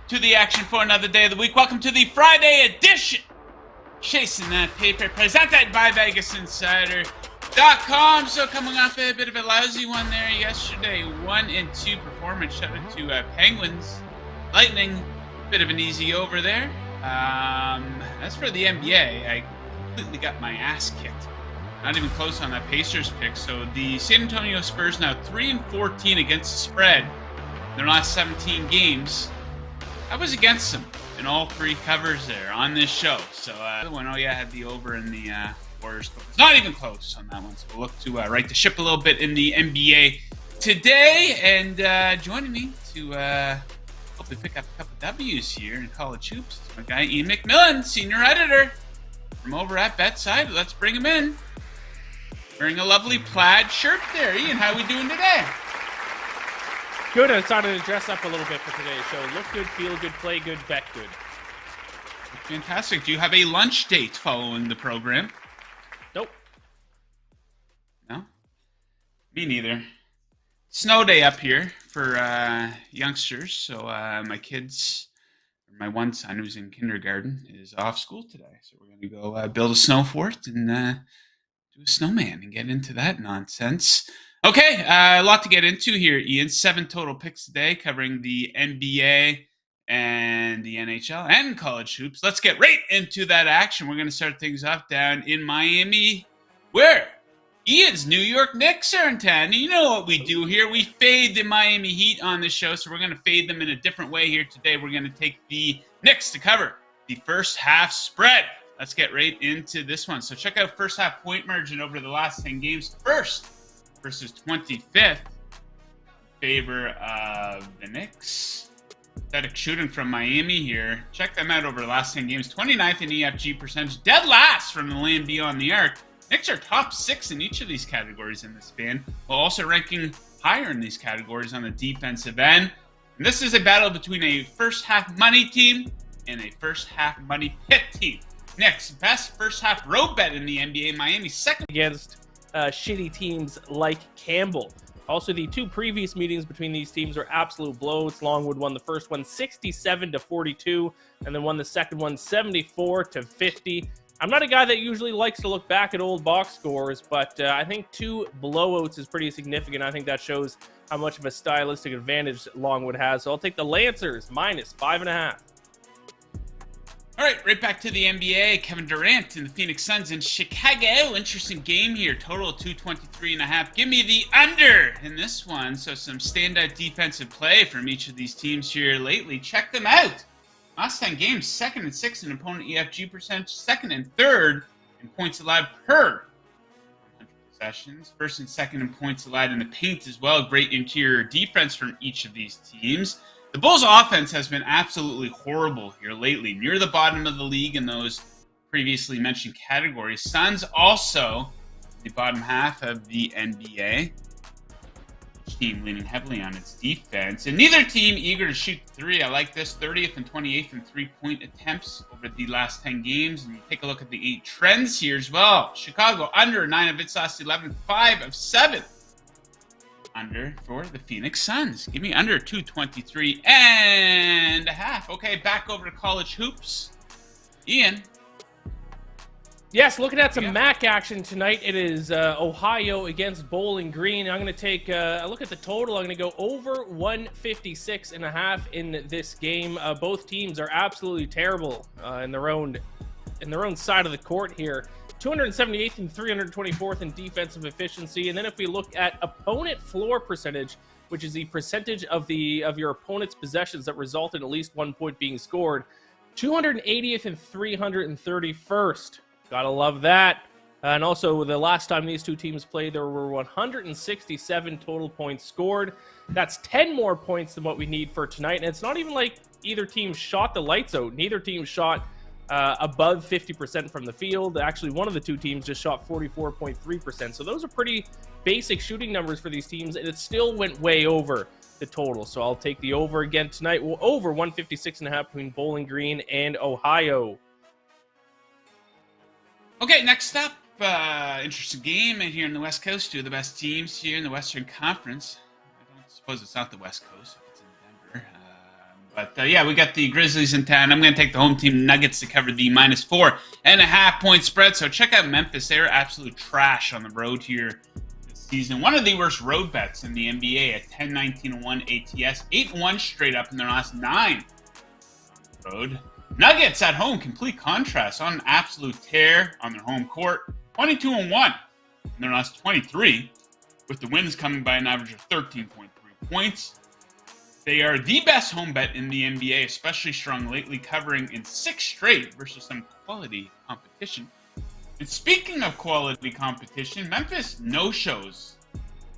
to the action for another day of the week. Welcome to the Friday edition. Chasing that paper, presented by VegasInsider.com. So coming off a bit of a lousy one there yesterday, 1-2 performance. Shout out to Penguins, Lightning, bit of an easy over there. As for the NBA, I completely got my ass kicked. Not even close on that Pacers pick. So the San Antonio Spurs now 3-14 against the spread in their last 17 games. I was against them in all three covers there on this show. So the one, I had the over in the Warriors. It's not even close on that one. So we'll look to right the ship a little bit in the NBA today. And joining me to hopefully pick up a couple W's here in college hoops is my guy Iain MacMillan, senior editor from over at BetSide. Let's bring him in. Wearing a lovely plaid shirt there. Iain, how are we doing today? Good. I decided to dress up a little bit for today's show. Look good, feel good, play good, bet good. Fantastic. Do you have a lunch date following the program? Nope. No? Me neither. Snow day up here for youngsters. So my kids, my one son who's in kindergarten, is off school today. So we're going to go build a snow fort and do a snowman and get into that nonsense. Okay, a lot to get into here, Iain. 7 total picks today covering the NBA and the NHL and college hoops. Let's get right into that action. We're going to start things off down in Miami, where Iain's New York Knicks are in town. You know what we do here. We fade the Miami Heat on this show, so we're going to fade them in a different way here today. We're going to take the Knicks to cover the first half spread. Let's get right into this one. So check out first half point margin over the last 10 games. First versus 25th, favor of the Knicks. Pathetic shooting from Miami here. Check them out over the last 10 games. 29th in EFG percentage, dead last from the land beyond the arc. Knicks are top 6 in each of these categories in the span, while also ranking higher in these categories on the defensive end. And this is a battle between a first half money team and a first half money pit team. Knicks, best first half road bet in the NBA. Miami second against shitty teams like Campbell. Also, the 2 previous meetings between these teams are absolute blows. Longwood won the first one 67-42, and then won the second one 74-50. I'm not a guy that usually likes to look back at old box scores, but I think 2 blowouts is pretty significant. I think that shows how much of a stylistic advantage Longwood has. So I'll take the Lancers minus 5.5. All right, right back to the NBA. Kevin Durant and the Phoenix Suns in Chicago. Interesting game here. Total of 223.5. Give me the under in this one. So some standout defensive play from each of these teams here lately. Check them out. Last 10 games, 2nd and 6th in opponent EFG percentage, 2nd and 3rd in points allowed per 100 possessions. 1st and 2nd in points allowed in the paint as well. Great interior defense from each of these teams. The Bulls' offense has been absolutely horrible here lately, near the bottom of the league in those previously mentioned categories. Suns also the bottom half of the NBA. Each team leaning heavily on its defense, and neither team eager to shoot 3. I like this, 30th and 28th in 3-point attempts over the last 10 games. And you take a look at the 8 trends here as well. Chicago under 9 of its last 11, 5 of 7. Under for the Phoenix Suns. Give me under 223.5. Okay, back over to college hoops. Iain. Yes, looking at some MAC action tonight. It is Ohio against Bowling Green. I'm going to take a look at the total. I'm going to go over 156.5 in this game. Both teams are absolutely terrible in their own side of the court here. 278th and 324th in defensive efficiency. And then if we look at opponent floor percentage, which is the percentage of your opponent's possessions that result in at least 1 point being scored, 280th and 331st. Gotta love that. And also, the last time these two teams played, there were 167 total points scored. That's 10 more points than what we need for tonight. And it's not even like either team shot the lights out. Neither team shot above 50% from the field. Actually, one of the 2 teams just shot 44.3%. So those are pretty basic shooting numbers for these teams, and it still went way over the total. So I'll take the over again tonight. Well, over 156.5 between Bowling Green and Ohio. Okay, next up, interesting game here in the West Coast. 2 of the best teams here in the Western Conference. I don't suppose it's not the West Coast if it's in Denver. But yeah, we got the Grizzlies in town. I'm going to take the home team Nuggets to cover the -4.5 point spread. So check out Memphis. They're absolute trash on the road here this season. One of the worst road bets in the NBA at 10-19-1 ATS. 8-1 straight up in their last 9 on the road. Nuggets at home, complete contrast, on an absolute tear on their home court. 22-1 in their last 23, with the wins coming by an average of 13.3 points. They are the best home bet in the NBA, especially strong lately, covering in 6 straight versus some quality competition. And speaking of quality competition, Memphis no-shows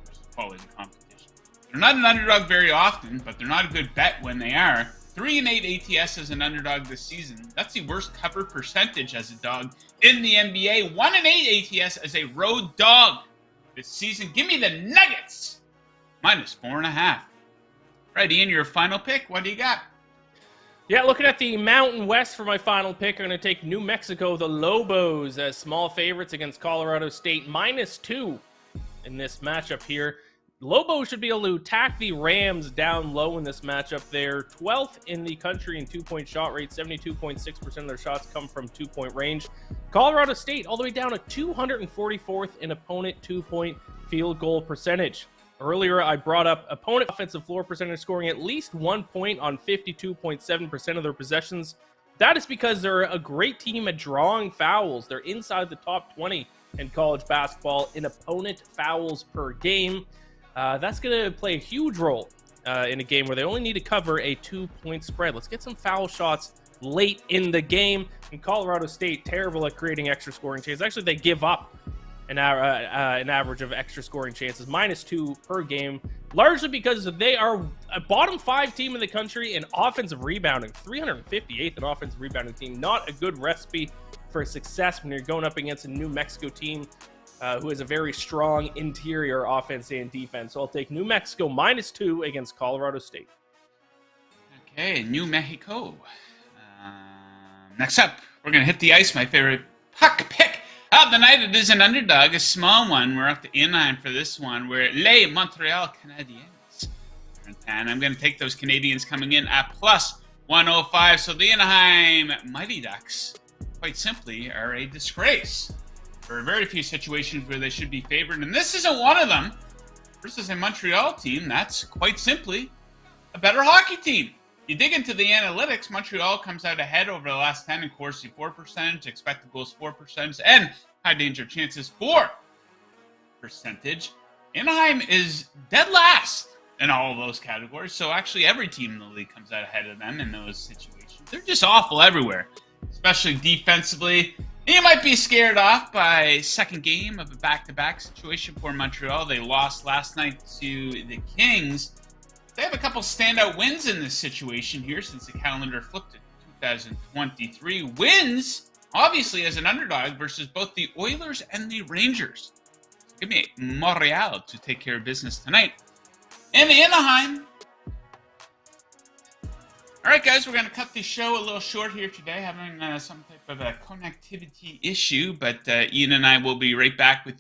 versus quality competition. They're not an underdog very often, but they're not a good bet when they are. 3-8 ATS as an underdog this season. That's the worst cover percentage as a dog in the NBA. 1-8 ATS as a road dog this season. Give me the Nuggets -4.5. Right, Ian, your final pick. What do you got? Yeah, looking at the Mountain West for my final pick, I'm going to take New Mexico, the Lobos, as small favorites against Colorado State, -2 in this matchup here. Lobos should be able to attack the Rams down low in this matchup. They're 12th in the country in two-point shot rate. 72.6% of their shots come from two-point range. Colorado State all the way down to 244th in opponent two-point field goal percentage. Earlier, I brought up opponent offensive floor percentage scoring at least 1 point on 52.7% of their possessions. That is because they're a great team at drawing fouls. They're inside the top 20 in college basketball in opponent fouls per game. That's going to play a huge role in a game where they only need to cover a 2-point spread. Let's get some foul shots late in the game. And Colorado State, terrible at creating extra scoring chances. Actually, they give up an average of extra scoring chances, -2 per game, largely because they are a bottom 5 team in the country in offensive rebounding, 358th in offensive rebounding team. Not a good recipe for success when you're going up against a New Mexico team who has a very strong interior offense and defense. So I'll take New Mexico -2 against Colorado State. Okay, New Mexico. Next up, we're going to hit the ice, my favorite puck pick of the night. It is an underdog, a small one. We're up to Anaheim for this one. We're Les Montreal Canadiens. And I'm going to take those Canadians coming in at +105. So the Anaheim Mighty Ducks, quite simply, are a disgrace. There are very few situations where they should be favored, and this isn't one of them. Versus a Montreal team that's, quite simply, a better hockey team. You dig into the analytics, Montreal comes out ahead over the last 10 in Corsi for percentage, expected goals for percentage, and high danger chances for percentage. Anaheim is dead last in all of those categories, so actually every team in the league comes out ahead of them in those situations. They're just awful everywhere, especially defensively. You might be scared off by second game of a back-to-back situation for Montreal. They lost last night to the Kings. They have a couple standout wins in this situation here since the calendar flipped to 2023. Wins, obviously, as an underdog versus both the Oilers and the Rangers. So give me Montreal to take care of business tonight. And Anaheim. All right, guys, we're going to cut the show a little short here today, having some type of a connectivity issue. But Ian and I will be right back with